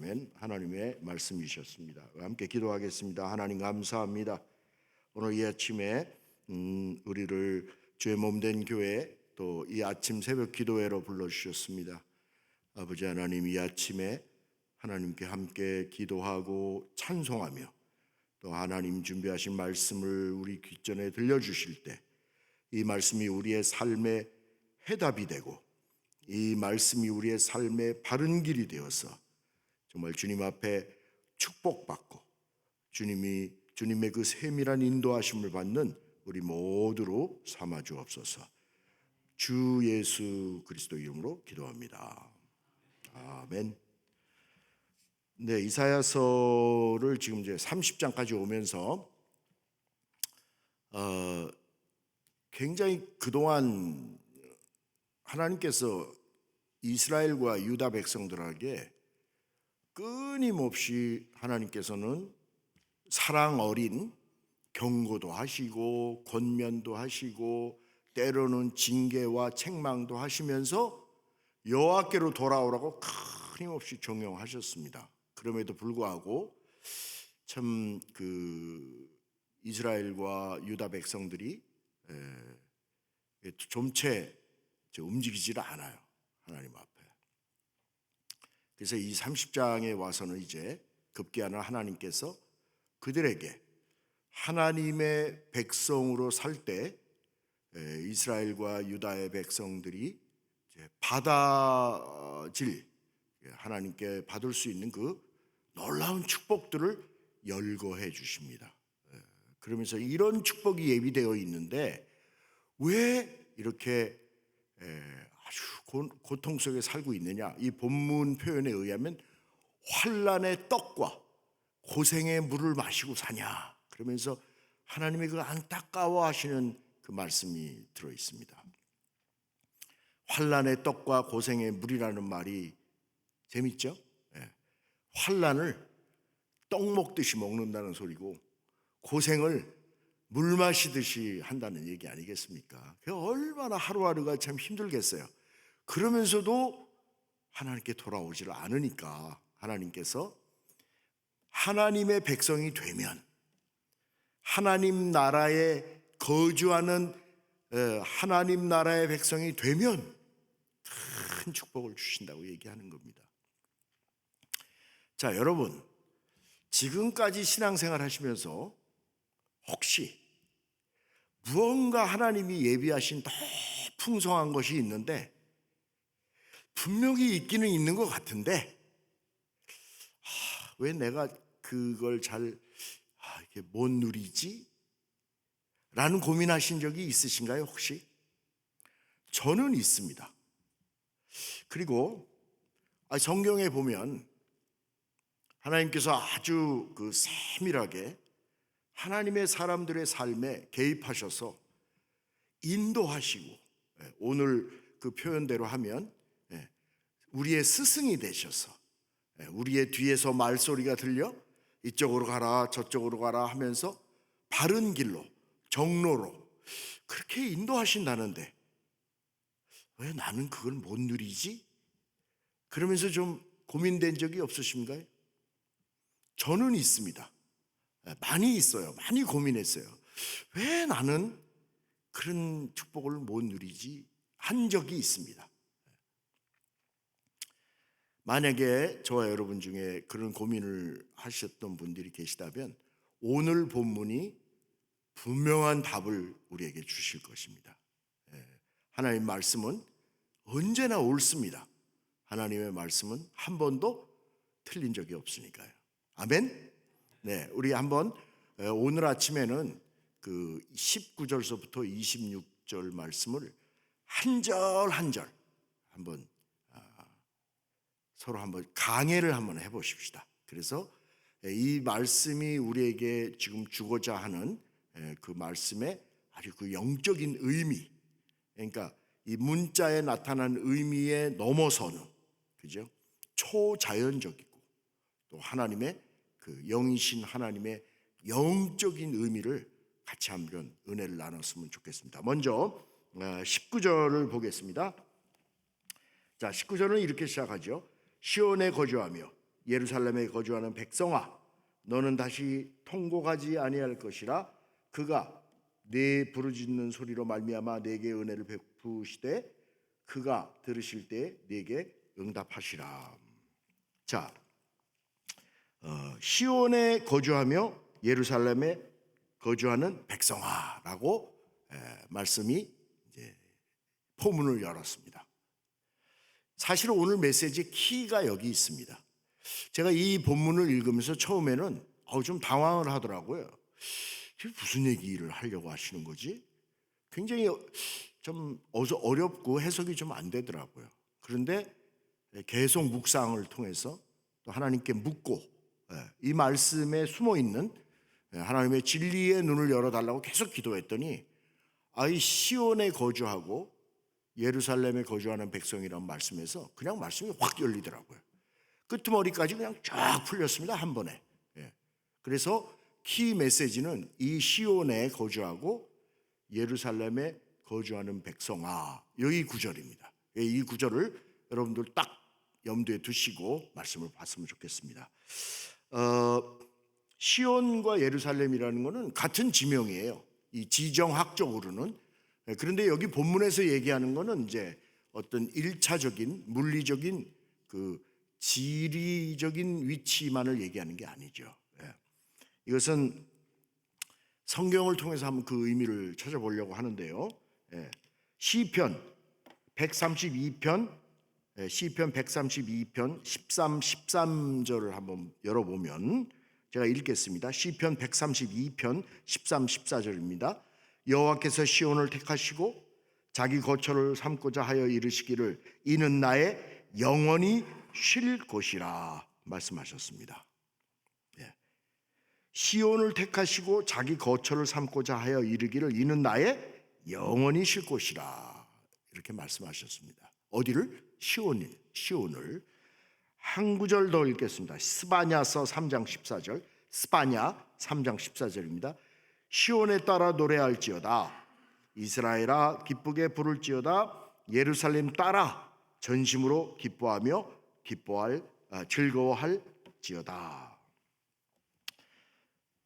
아멘. 하나님의 말씀이셨습니다. 함께 기도하겠습니다. 하나님 감사합니다. 오늘 이 아침에 우리를 주의 몸된 교회 또 이 아침 새벽 기도회로 불러주셨습니다. 아버지 하나님, 이 아침에 하나님께 함께 기도하고 찬송하며 또 하나님 준비하신 말씀을 우리 귓전에 들려주실 때 이 말씀이 우리의 삶의 해답이 되고 이 말씀이 우리의 삶의 바른 길이 되어서 정말 주님 앞에 축복받고 주님의 그 세밀한 인도하심을 받는 우리 모두로 삼아 주옵소서. 주 예수 그리스도 이름으로 기도합니다. 아멘. 네, 이사야서를 지금 이제 30장까지 오면서 굉장히 그동안 하나님께서 이스라엘과 유다 백성들에게 끊임없이 하나님께서는 사랑 어린 경고도 하시고 권면도 하시고 때로는 징계와 책망도 하시면서 여호와께로 돌아오라고 끊임없이 종용하셨습니다. 그럼에도 불구하고 참 이스라엘과 유다 백성들이 좀채 움직이지를 않아요, 하나님 앞에. 그래서 이 30장에 와서는 이제 급기야는 하나님께서 그들에게 하나님의 백성으로 살 때 이스라엘과 유다의 백성들이 이제 하나님께 받을 수 있는 그 놀라운 축복들을 열거해 주십니다. 그러면서 이런 축복이 예비되어 있는데 왜 이렇게 아주 고통 속에 살고 있느냐? 이 본문 표현에 의하면 환난의 떡과 고생의 물을 마시고 사냐? 그러면서 하나님의 그 안타까워하시는 그 말씀이 들어 있습니다. 환난의 떡과 고생의 물이라는 말이 재밌죠? 환난을 떡 먹듯이 먹는다는 소리고 고생을 물 마시듯이 한다는 얘기 아니겠습니까? 그 얼마나 하루하루가 참 힘들겠어요. 그러면서도 하나님께 돌아오지를 않으니까 하나님께서 하나님의 백성이 되면 하나님 나라에 거주하는 하나님 나라의 백성이 되면 큰 축복을 주신다고 얘기하는 겁니다. 자, 여러분, 지금까지 신앙생활 하시면서 혹시 무언가 하나님이 예비하신 더 풍성한 것이 있는데 분명히 있기는 있는 것 같은데 왜 내가 그걸 잘 이렇게 못 누리지? 라는 고민하신 적이 있으신가요, 혹시? 저는 있습니다. 그리고 성경에 보면 하나님께서 아주 세밀하게 하나님의 사람들의 삶에 개입하셔서 인도하시고 오늘 그 표현대로 하면 우리의 스승이 되셔서 우리의 뒤에서 말소리가 들려 이쪽으로 가라 저쪽으로 가라 하면서 바른 길로 정로로 그렇게 인도하신다는데 왜 나는 그걸 못 누리지? 그러면서 좀 고민된 적이 없으신가요? 저는 있습니다. 많이 있어요. 많이 고민했어요. 왜 나는 그런 축복을 못 누리지? 한 적이 있습니다. 만약에 저와 여러분 중에 그런 고민을 하셨던 분들이 계시다면 오늘 본문이 분명한 답을 우리에게 주실 것입니다. 하나님 말씀은 언제나 옳습니다. 하나님의 말씀은 한 번도 틀린 적이 없으니까요. 아멘. 네, 우리 한번 오늘 아침에는 그 19절서부터 26절 말씀을 한 절 한 절 한번 서로 한번 강해를 한번 해보십시다. 그래서 이 말씀이 우리에게 지금 주고자 하는 그 말씀의 아주 그 영적인 의미, 그러니까 이 문자에 나타난 의미에 넘어서는, 그죠? 초자연적이고 또 하나님의 그 영이신 하나님의 영적인 의미를 같이 한번 은혜를 나눴으면 좋겠습니다. 먼저 19절을 보겠습니다. 자, 19절은 이렇게 시작하죠. 시온에 거주하며 예루살렘에 거주하는 백성아, 너는 다시 통곡하지 아니할 것이라. 그가 네 부르짖는 소리로 말미암아 네게 은혜를 베푸시되 그가 들으실 때 네게 응답하시라. 자, 시온에 거주하며 예루살렘에 거주하는 백성아라고 말씀이 이제 포문을 열었습니다. 사실 오늘 메시지 키가 여기 있습니다. 제가 이 본문을 읽으면서 처음에는 좀 당황을 하더라고요. 무슨 얘기를 하려고 하시는 거지? 굉장히 좀 어렵고 해석이 좀 안 되더라고요. 그런데 계속 묵상을 통해서 또 하나님께 묻고 이 말씀에 숨어 있는 하나님의 진리의 눈을 열어달라고 계속 기도했더니 이 시온에 거주하고 예루살렘에 거주하는 백성이라는 말씀에서 그냥 말씀이 확 열리더라고요. 끝머리까지 그냥 쫙 풀렸습니다, 한 번에. 그래서 키 메시지는 이 시온에 거주하고 예루살렘에 거주하는 백성아, 여기 구절입니다. 이 구절을 여러분들 딱 염두에 두시고 말씀을 봤으면 좋겠습니다. 시온과 예루살렘이라는 것은 같은 지명이에요. 이 지정학적으로는. 그런데 여기 본문에서 얘기하는 것은 이제 어떤 일차적인 물리적인 그 지리적인 위치만을 얘기하는 게 아니죠. 이것은 성경을 통해서 한번 그 의미를 찾아보려고 하는데요. 시편 132편 13, 13절을 한번 열어보면 제가 읽겠습니다. 시편 132편 13, 14절입니다. 여호와께서 시온을 택하시고 자기 거처를 삼고자 하여 이르시기를 이는 나의 영원히 쉴 곳이라 말씀하셨습니다. 시온을 택하시고 자기 거처를 삼고자 하여 이르기를 이는 나의 영원히 쉴 곳이라 이렇게 말씀하셨습니다. 어디를? 시온을. 한 구절 더 읽겠습니다. 스바냐서 3장 14절. 스바냐 3장 14절입니다. 시온에 따라 노래할지어다. 이스라엘아 기쁘게 부를지어다. 예루살렘 따라 전심으로 기뻐하며 즐거워할지어다.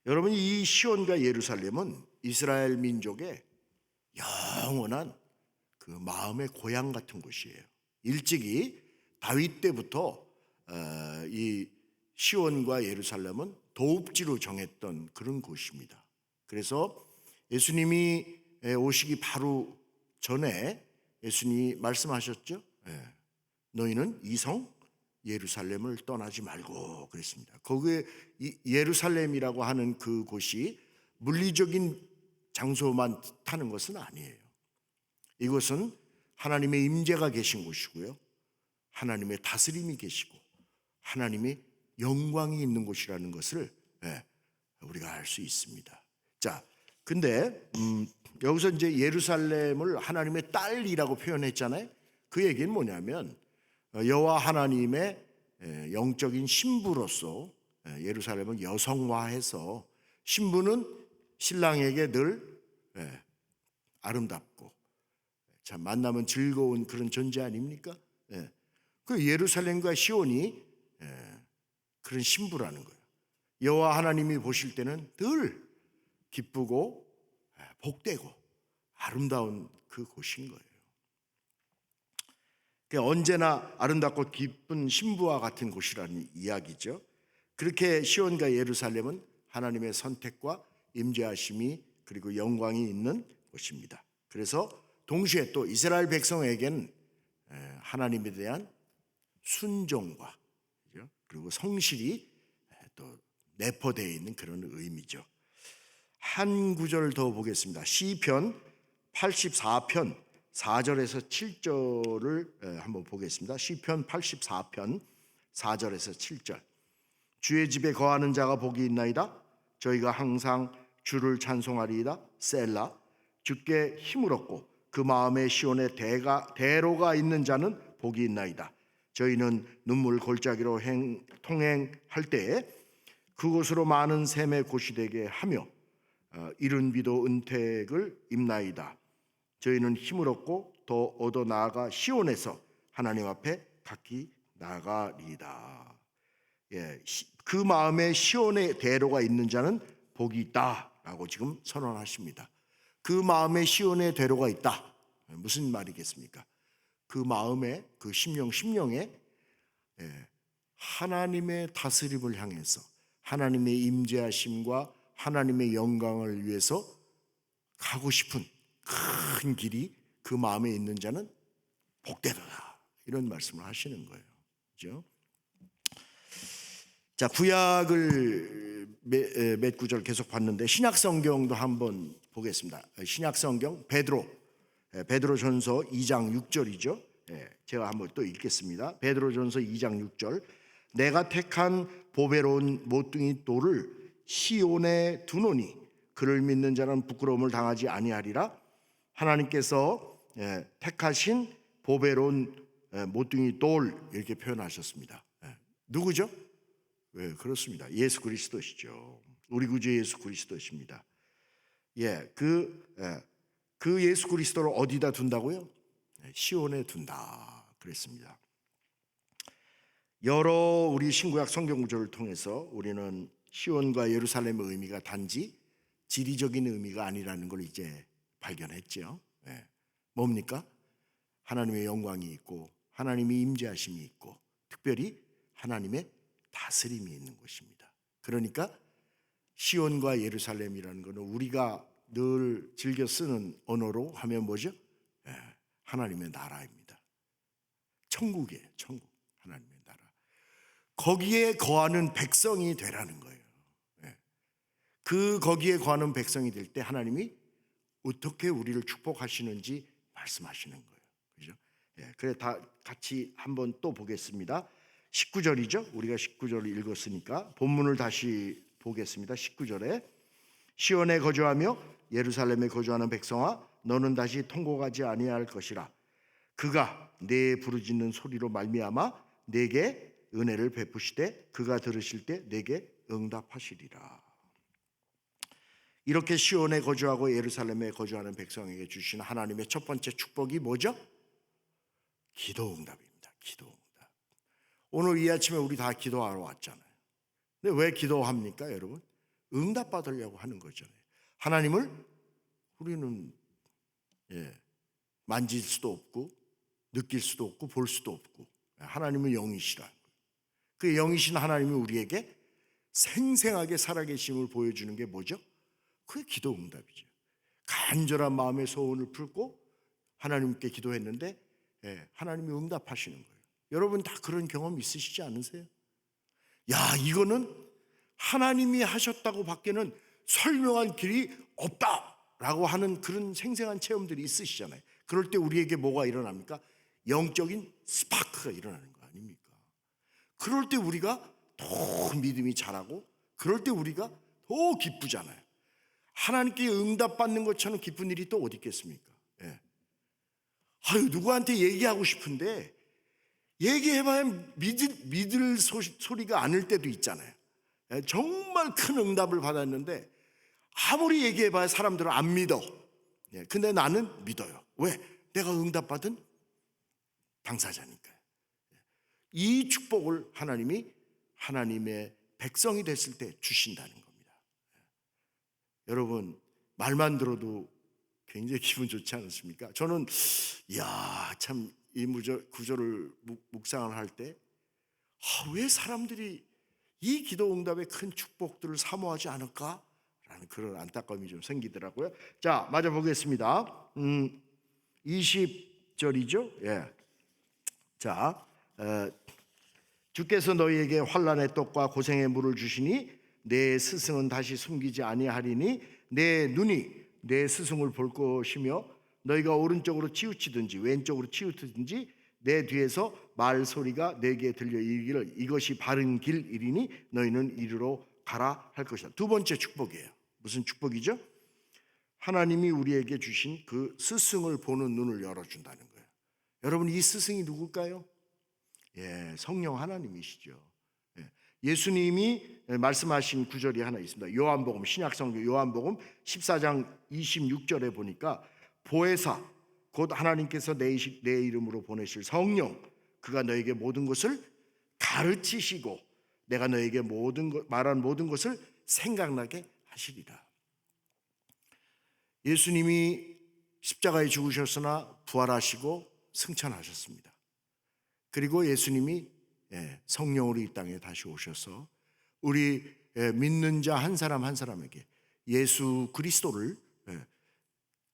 여러분, 이 시온과 예루살렘은 이스라엘 민족의 영원한 그 마음의 고향 같은 곳이에요. 일찍이 다윗 때부터 이 시온과 예루살렘은 도읍지로 정했던 그런 곳입니다. 그래서 예수님이 오시기 바로 전에 예수님이 말씀하셨죠. 너희는 이성 예루살렘을 떠나지 말고 그랬습니다. 거기에 예루살렘이라고 하는 그 곳이 물리적인 장소만 뜻하는 것은 아니에요. 이곳은 하나님의 임재가 계신 곳이고요. 하나님의 다스림이 계시고 하나님의 영광이 있는 곳이라는 것을 우리가 알 수 있습니다. 자, 근데 여기서 이제 예루살렘을 하나님의 딸이라고 표현했잖아요. 그 얘기는 뭐냐면 여호와 하나님의 영적인 신부로서 예루살렘을 여성화해서 신부는 신랑에게 늘 아름답고 참 만나면 즐거운 그런 존재 아닙니까? 그 예루살렘과 시온이 그런 신부라는 거예요. 여호와 하나님이 보실 때는 늘 기쁘고 복되고 아름다운 그 곳인 거예요. 언제나 아름답고 기쁜 신부와 같은 곳이라는 이야기죠. 그렇게 시온과 예루살렘은 하나님의 선택과 임재하심이 그리고 영광이 있는 곳입니다. 그래서 동시에 또 이스라엘 백성에게는 하나님에 대한 순종과 그리고 성실이 또 내포되어 있는 그런 의미죠. 한 구절 더 보겠습니다. 시편 84편 4절에서 7절을 한번 보겠습니다. 시편 84편 4절에서 7절. 주의 집에 거하는 자가 복이 있나이다. 저희가 항상 주를 찬송하리이다. 셀라. 주께 힘을 얻고 그 마음에 시온에 대로가 있는 자는 복이 있나이다. 저희는 눈물 골짜기로 통행할 때에 그곳으로 많은 샘의 곳이 되게 하며 이른 비도 은택을 입나이다. 저희는 힘을 얻고 더 얻어 나아가 시온에서 하나님 앞에 각기 나가리이다. 그 마음에 시온의 대로가 있는 자는 복이 있다라고 지금 선언하십니다. 그 마음에 시온의 대로가 있다. 무슨 말이겠습니까? 그 마음에, 그 심령에 하나님의 다스림을 향해서 하나님의 임재하심과 하나님의 영광을 위해서 가고 싶은 큰 길이 그 마음에 있는 자는 복되도다, 이런 말씀을 하시는 거예요. 그렇죠? 자, 구약을 몇 구절 계속 봤는데 신약 성경도 한번 보겠습니다. 신약 성경 베드로전서 2장 6절이죠. 제가 한번 또 읽겠습니다. 베드로전서 2장 6절. 내가 택한 보배로운 모퉁이 돌을 시온에 두노니 그를 믿는 자는 부끄러움을 당하지 아니하리라. 하나님께서 택하신 보배로운 모퉁이 돌, 이렇게 표현하셨습니다. 누구죠? 그렇습니다. 예수 그리스도시죠. 우리 구주 예수 그리스도십니다. 그 예수 그리스도를 어디다 둔다고요? 시온에 둔다 그랬습니다. 여러 우리 신구약 성경 구절을 통해서 우리는 시온과 예루살렘의 의미가 단지 지리적인 의미가 아니라는 걸 이제 발견했죠. 뭡니까? 하나님의 영광이 있고 하나님의 임재하심이 있고 특별히 하나님의 다스림이 있는 것입니다. 그러니까 시온과 예루살렘이라는 것은 우리가 늘 즐겨 쓰는 언어로 하면 뭐죠? 하나님의 나라입니다. 천국이에요. 천국. 하나님의 나라. 거기에 거하는 백성이 되라는 거예요. 거기에 거하는 백성이 될 때 하나님이 어떻게 우리를 축복하시는지 말씀하시는 거예요. 그죠? 그래, 다 같이 한번 또 보겠습니다. 19절이죠. 우리가 19절을 읽었으니까 본문을 다시 보겠습니다. 19절에 시온에 거주하며 예루살렘에 거주하는 백성아, 너는 다시 통곡하지 아니할 것이라. 그가 내 부르짖는 소리로 말미암아 내게 은혜를 베푸시되 그가 들으실 때 내게 응답하시리라. 이렇게 시온에 거주하고 예루살렘에 거주하는 백성에게 주신 하나님의 첫 번째 축복이 뭐죠? 기도 응답입니다. 기도 응답. 오늘 이 아침에 우리 다 기도하러 왔잖아요. 근데 왜 기도합니까, 여러분? 응답 받으려고 하는 거잖아요. 하나님을 우리는 만질 수도 없고 느낄 수도 없고 볼 수도 없고, 하나님은 영이시라. 그 영이신 하나님이 우리에게 생생하게 살아계심을 보여주는 게 뭐죠? 그게 기도 응답이죠. 간절한 마음의 소원을 풀고 하나님께 기도했는데 하나님이 응답하시는 거예요. 여러분 다 그런 경험 있으시지 않으세요? 야, 이거는 하나님이 하셨다고 밖에는 설명할 길이 없다라고 하는 그런 생생한 체험들이 있으시잖아요. 그럴 때 우리에게 뭐가 일어납니까? 영적인 스파크가 일어나는 거 아닙니까? 그럴 때 우리가 더 믿음이 자라고, 그럴 때 우리가 더 기쁘잖아요. 하나님께 응답받는 것처럼 기쁜 일이 또 어디 있겠습니까? 누구한테 얘기하고 싶은데 얘기해봐야 믿을 소리가 아닐 때도 있잖아요. 정말 큰 응답을 받았는데 아무리 얘기해봐야 사람들은 안 믿어. 근데 나는 믿어요. 왜? 내가 응답받은 당사자니까요. 이 축복을 하나님이 하나님의 백성이 됐을 때 주신다는 겁니다. 여러분, 말만 들어도 굉장히 기분 좋지 않습니까? 저는 참 이 구절을 묵상을 할 때 왜 사람들이 이 기도 응답의 큰 축복들을 사모하지 않을까라는 그런 안타까움이 좀 생기더라고요. 자, 마저 보겠습니다. 20절이죠. 자, 주께서 너희에게 환난의 떡과 고생의 물을 주시니 내 스승은 다시 숨기지 아니하리니 내 눈이 내 스승을 볼 것이며 너희가 오른쪽으로 치우치든지 왼쪽으로 치우치든지 내 뒤에서 말소리가 내게 들려 이르기를 이것이 바른 길이니 너희는 이리로 가라 할 것이다. 두 번째 축복이에요. 무슨 축복이죠? 하나님이 우리에게 주신 그 스승을 보는 눈을 열어준다는 거예요. 여러분, 이 스승이 누굴까요? 성령 하나님이시죠. 예수님이 말씀하신 구절이 하나 있습니다. 요한복음, 신약성경 요한복음 14장 26절에 보니까 보혜사 곧 하나님께서 내 이름으로 보내실 성령, 그가 너에게 모든 것을 가르치시고 내가 너에게 말한 모든 것을 생각나게 하시리라. 예수님이 십자가에 죽으셨으나 부활하시고 승천하셨습니다. 그리고 예수님이 성령으로 이 땅에 다시 오셔서 우리 믿는 자 한 사람 한 사람에게 예수 그리스도를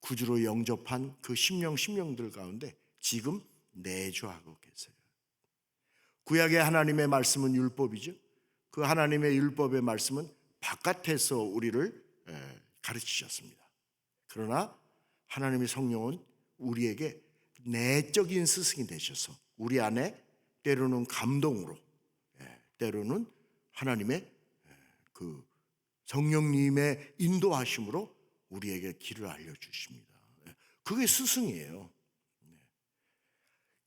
구주로 영접한 그 심령들 가운데 지금 내주하고 계세요. 구약의 하나님의 말씀은 율법이죠. 그 하나님의 율법의 말씀은 바깥에서 우리를 가르치셨습니다. 그러나 하나님의 성령은 우리에게 내적인 스승이 되셔서 우리 안에 때로는 감동으로, 때로는 하나님의 그 성령님의 인도하심으로 우리에게 길을 알려주십니다. 그게 스승이에요.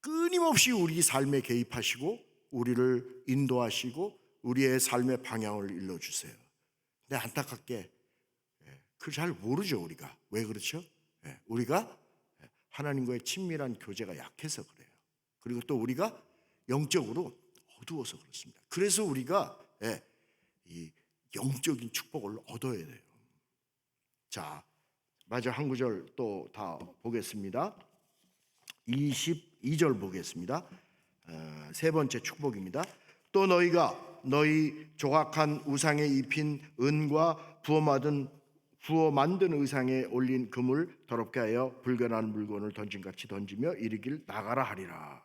끊임없이 우리 삶에 개입하시고 우리를 인도하시고 우리의 삶의 방향을 일러주세요. 근데 안타깝게 그걸 잘 모르죠. 우리가 왜 그렇죠? 우리가 하나님과의 친밀한 교제가 약해서 그래요. 그리고 또 우리가 영적으로 어두워서 그렇습니다. 그래서 우리가 이 영적인 축복을 얻어야 돼요. 자, 마저 한 구절 또 다 보겠습니다. 22절 보겠습니다. 세 번째 축복입니다. 또 너희가 너희 조각한 우상에 입힌 은과 부어 만든 의상에 올린 금을 더럽게 하여 불결한 물건을 던짐같이 던지며 이르길 나가라 하리라.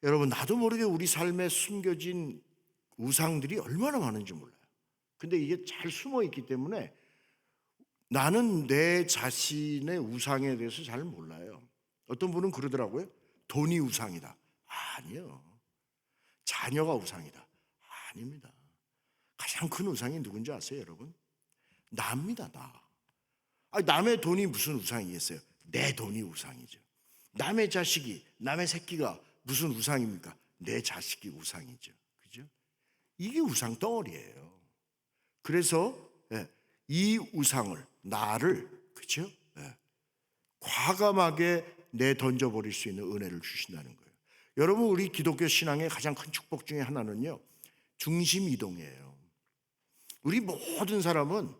여러분, 나도 모르게 우리 삶에 숨겨진 우상들이 얼마나 많은지 몰라요. 근데 이게 잘 숨어 있기 때문에 나는 내 자신의 우상에 대해서 잘 몰라요. 어떤 분은 그러더라고요. 돈이 우상이다. 아니요. 자녀가 우상이다. 아닙니다. 가장 큰 우상이 누군지 아세요, 여러분? 나입니다, 나. 남의 돈이 무슨 우상이겠어요? 내 돈이 우상이죠. 남의 자식이, 남의 새끼가 무슨 우상입니까? 내 자식이 우상이죠. 그죠? 이게 우상 덩어리예요. 그래서 이 우상을, 나를, 그죠? 과감하게 내던져버릴 수 있는 은혜를 주신다는 거예요. 여러분, 우리 기독교 신앙의 가장 큰 축복 중에 하나는요, 중심 이동이에요. 우리 모든 사람은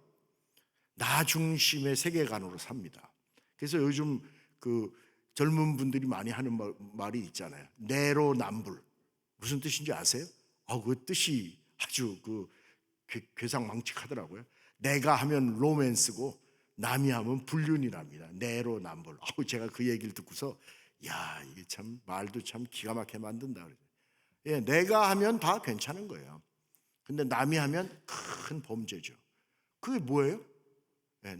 나 중심의 세계관으로 삽니다. 그래서 요즘 그 젊은 분들이 많이 하는 말이 있잖아요. 내로남불. 무슨 뜻인지 아세요? 그 뜻이 아주 괴상망측하더라고요. 내가 하면 로맨스고 남이 하면 불륜이랍니다. 내로남불. 제가 그 얘기를 듣고서 이게 참 말도 참 기가 막히게 만든다. 내가 하면 다 괜찮은 거예요. 근데 남이 하면 큰 범죄죠. 그게 뭐예요?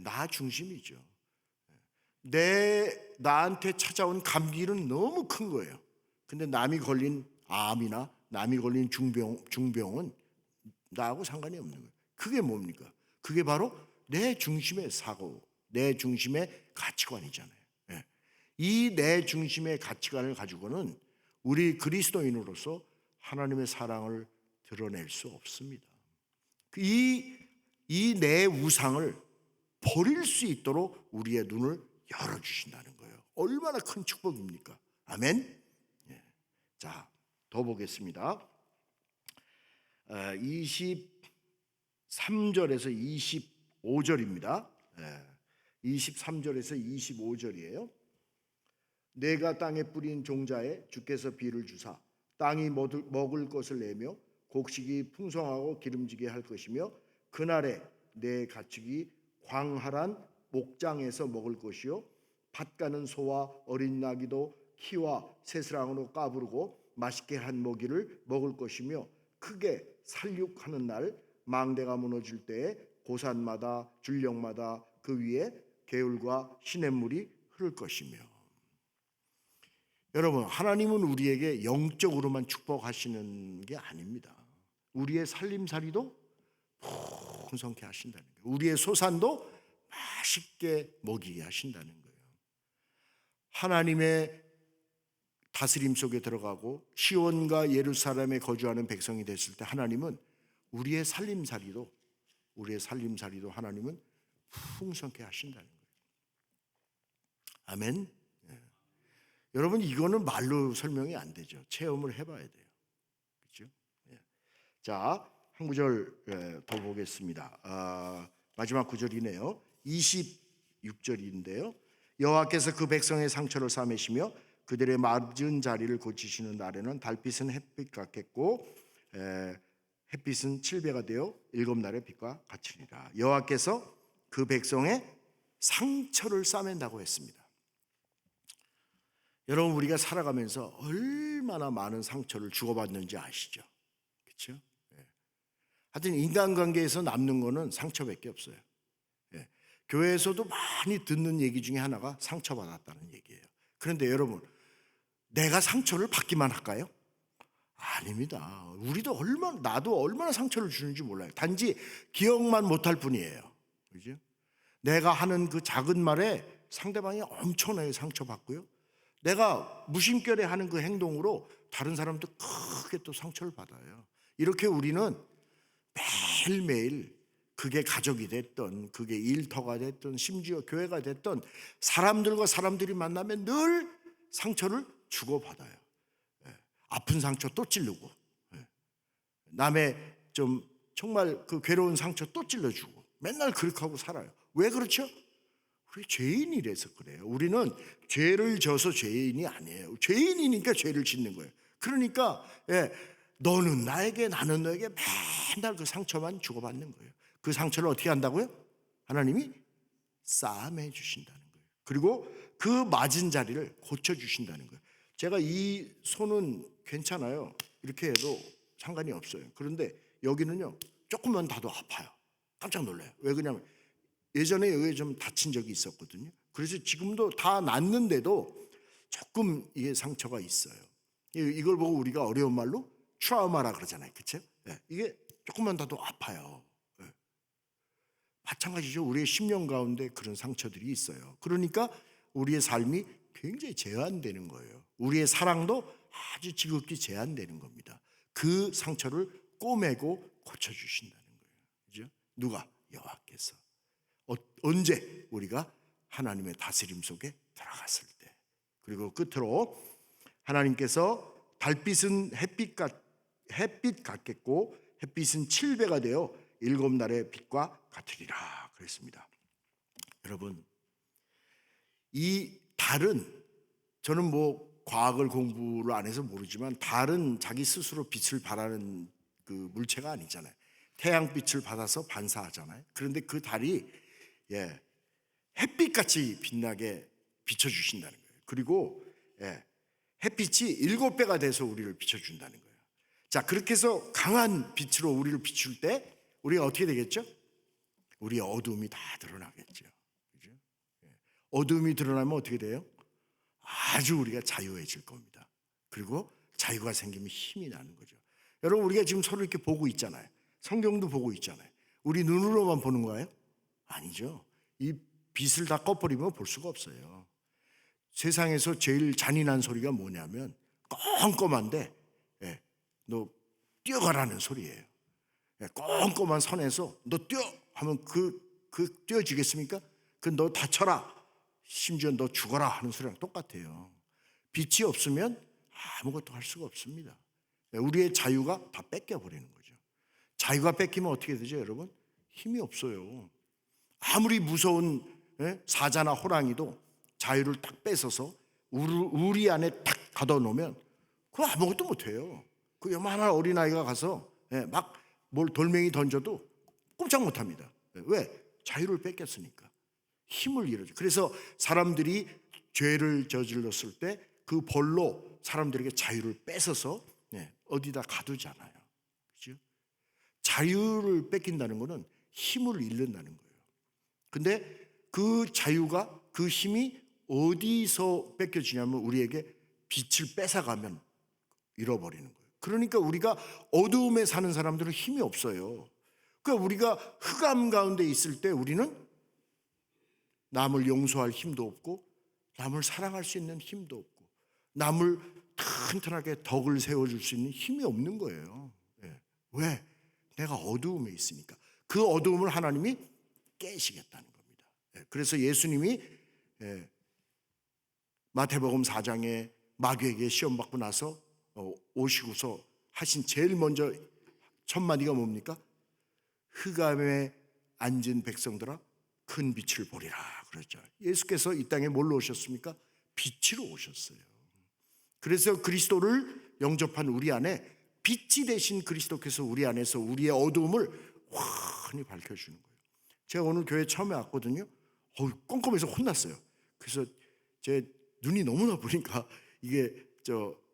나 중심이죠. 나한테 찾아온 감기는 너무 큰 거예요. 근데 남이 걸린 암이나 남이 걸린 중병은 나하고 상관이 없는 거예요. 그게 뭡니까? 그게 바로 내 중심의 사고, 내 중심의 가치관이잖아요. 이 내 중심의 가치관을 가지고는 우리 그리스도인으로서 하나님의 사랑을 드러낼 수 없습니다. 이 내 우상을 버릴 수 있도록 우리의 눈을 열어주신다는 거예요. 얼마나 큰 축복입니까? 아멘. 자, 더 보겠습니다. 23절에서 25절입니다. 23절에서 25절이에요. 내가 땅에 뿌린 종자에 주께서 비를 주사 땅이 먹을 것을 내며 곡식이 풍성하고 기름지게 할 것이며 그날에 내 가축이 광활한 목장에서 먹을 것이요 밭 가는 소와 어린 나귀도 키와 새스랑으로 까부르고 맛있게 한 먹이를 먹을 것이며 크게 살육하는 날 망대가 무너질 때에 고산마다 줄령마다 그 위에 개울과 시냇물이 흐를 것이며. 여러분, 하나님은 우리에게 영적으로만 축복하시는 게 아닙니다. 우리의 살림살이도 풍성케 하신다는 거예요. 우리의 소산도 맛있게 먹이게 하신다는 거예요. 하나님의 다스림 속에 들어가고 시온과 예루살렘에 거주하는 백성이 됐을 때 하나님은 우리의 살림살이도 하나님은 풍성케 하신다는 거예요. 아멘. 여러분, 이거는 말로 설명이 안 되죠. 체험을 해봐야 돼요. 그렇죠? 자, 한 구절 더 보겠습니다. 마지막 구절이네요. 26절인데요. 여호와께서 그 백성의 상처를 싸매시며 그들의 맞은 자리를 고치시는 날에는 달빛은 햇빛 같겠고 햇빛은 7배가 되어 7날의 빛과 같으리라. 여호와께서 그 백성의 상처를 싸맨다고 했습니다. 여러분, 우리가 살아가면서 얼마나 많은 상처를 주고받는지 아시죠? 그렇죠? 하여튼 인간관계에서 남는 거는 상처밖에 없어요. 교회에서도 많이 듣는 얘기 중에 하나가 상처받았다는 얘기예요. 그런데 여러분, 내가 상처를 받기만 할까요? 아닙니다. 나도 얼마나 상처를 주는지 몰라요. 단지 기억만 못할 뿐이에요. 그죠? 내가 하는 그 작은 말에 상대방이 엄청나게 상처받고요. 내가 무심결에 하는 그 행동으로 다른 사람도 크게 또 상처를 받아요. 이렇게 우리는 매일매일, 그게 가족이 됐던, 그게 일터가 됐던, 심지어 교회가 됐던 사람들과 사람들이 만나면 늘 상처를 주고받아요. 아픈 상처 또 찌르고, 남의 좀 정말 그 괴로운 상처 또 찔러주고, 맨날 그렇게 하고 살아요. 왜 그렇죠? 우리 죄인이라서 그래요. 우리는 죄를 져서 죄인이 아니에요. 죄인이니까 죄를 짓는 거예요. 그러니까 너는 나에게, 나는 너에게 맨날 그 상처만 주고받는 거예요. 그 상처를 어떻게 한다고요? 하나님이 싸매 주신다는 거예요. 그리고 그 맞은 자리를 고쳐주신다는 거예요. 제가 이 손은 괜찮아요. 이렇게 해도 상관이 없어요. 그런데 여기는요, 조금만 다도 아파요. 깜짝 놀라요. 왜 그러냐면 예전에 여기에 좀 다친 적이 있었거든요. 그래서 지금도 다 낫는데도 조금 이게 상처가 있어요. 이걸 보고 우리가 어려운 말로 트라우마라 그러잖아요. 그렇죠? 이게 조금만 다도 아파요. 마찬가지죠. 우리의 심령 가운데 그런 상처들이 있어요. 그러니까 우리의 삶이 굉장히 제한되는 거예요. 우리의 사랑도 아주 지극히 제한되는 겁니다. 그 상처를 꼬매고 고쳐주신다는 거예요. 그죠? 누가? 여호와께서. 언제? 우리가 하나님의 다스림 속에 들어갔을 때. 그리고 끝으로 하나님께서 달빛은 햇빛 같겠고 햇빛은 7배가 되어 7날의 빛과 같으리라 그랬습니다. 여러분, 이 달은, 저는 뭐 과학을 공부를 안 해서 모르지만 달은 자기 스스로 빛을 발하는 그 물체가 아니잖아요. 태양빛을 받아서 반사하잖아요. 그런데 그 달이 햇빛같이 빛나게 비춰주신다는 거예요. 그리고 햇빛이 7배가 돼서 우리를 비춰준다는 거예요. 자, 그렇게 해서 강한 빛으로 우리를 비출 때 우리가 어떻게 되겠죠? 우리의 어두움이 다 드러나겠죠. 그죠? 어두움이 드러나면 어떻게 돼요? 아주 우리가 자유해질 겁니다. 그리고 자유가 생기면 힘이 나는 거죠. 여러분, 우리가 지금 서로 이렇게 보고 있잖아요. 성경도 보고 있잖아요. 우리 눈으로만 보는 거예요? 아니죠. 이 빛을 다 꺼버리면 볼 수가 없어요. 세상에서 제일 잔인한 소리가 뭐냐면 껌껌한데 너 뛰어가라는 소리예요. 껌껌한 선에서 너 뛰어 하면 그 뛰어지겠습니까? 그 너 다쳐라, 심지어 너 죽어라 하는 소리랑 똑같아요. 빛이 없으면 아무것도 할 수가 없습니다. 우리의 자유가 다 뺏겨버리는 거죠. 자유가 뺏기면 어떻게 되죠, 여러분? 힘이 없어요. 아무리 무서운 사자나 호랑이도 자유를 딱 뺏어서 우리 안에 딱 가둬놓으면 그거 아무것도 못해요. 그 요만한 어린아이가 가서 막 뭘 돌멩이 던져도 꼼짝 못합니다. 왜? 자유를 뺏겼으니까. 힘을 잃어줘. 그래서 사람들이 죄를 저질렀을 때 그 벌로 사람들에게 자유를 뺏어서 어디다 가두잖아요. 그렇죠? 자유를 뺏긴다는 것은 힘을 잃는다는 거예요. 근데 그 자유가, 그 힘이 어디서 뺏겨지냐면 우리에게 빛을 뺏어가면 잃어버리는 거예요. 그러니까 우리가 어두움에 사는 사람들은 힘이 없어요. 그러니까 우리가 흑암 가운데 있을 때 우리는 남을 용서할 힘도 없고 남을 사랑할 수 있는 힘도 없고 남을 튼튼하게 덕을 세워줄 수 있는 힘이 없는 거예요. 왜? 내가 어두움에 있으니까. 그 어두움을 하나님이 깨시겠다는 겁니다. 그래서 예수님이 마태복음 4장에 마귀에게 시험받고 나서 오시고서 하신 제일 먼저 첫 마디가 뭡니까? 흑암에 앉은 백성들아 큰 빛을 보리라 그랬죠. 예수께서 이 땅에 뭘로 오셨습니까? 빛으로 오셨어요. 그래서 그리스도를 영접한 우리 안에 빛이 되신 그리스도께서 우리 안에서 우리의 어두움을 환히 밝혀주는 거예요. 제가 오늘 교회 처음에 왔거든요. 꼼꼼해서 혼났어요. 그래서 제 눈이 너무 나쁘니까 이게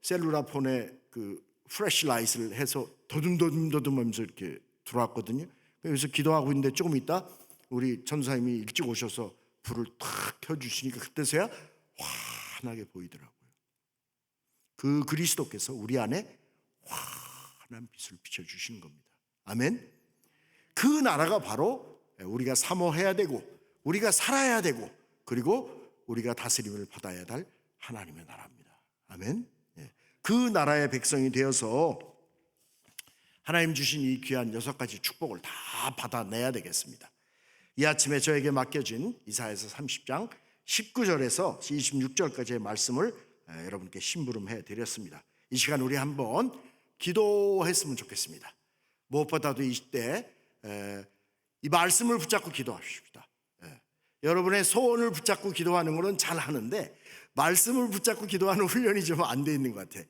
셀룰라 폰에 그 플래시라이트를 해서 더듬더듬하면서 이렇게 들어왔거든요. 그래서 기도하고 있는데 조금 있다 우리 전사님이 일찍 오셔서 불을 탁 켜주시니까 그때서야 환하게 보이더라고요. 그 그리스도께서 우리 안에 환한 빛을 비춰주시는 겁니다. 아멘. 그 나라가 바로 우리가 사모해야 되고 우리가 살아야 되고 그리고 우리가 다스림을 받아야 할 하나님의 나라입니다. 아멘. 그 나라의 백성이 되어서 하나님 주신 이 귀한 6가지 축복을 다 받아내야 되겠습니다. 이 아침에 저에게 맡겨진 이사야서 30장 19절에서 26절까지의 말씀을 여러분께 심부름해 드렸습니다. 이 시간 우리 한번 기도했으면 좋겠습니다. 무엇보다도 이때 이 말씀을 붙잡고 기도하십시다. 여러분의 소원을 붙잡고 기도하는 것은 잘 하는데 말씀을 붙잡고 기도하는 훈련이 좀 안 돼 있는 것 같아요.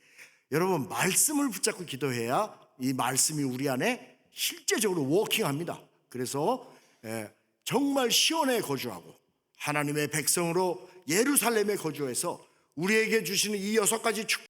여러분 말씀을 붙잡고 기도해야 이 말씀이 우리 안에 실제적으로 워킹합니다. 그래서 정말 시온에 거주하고 하나님의 백성으로 예루살렘에 거주해서 우리에게 주시는 이 6가지 축복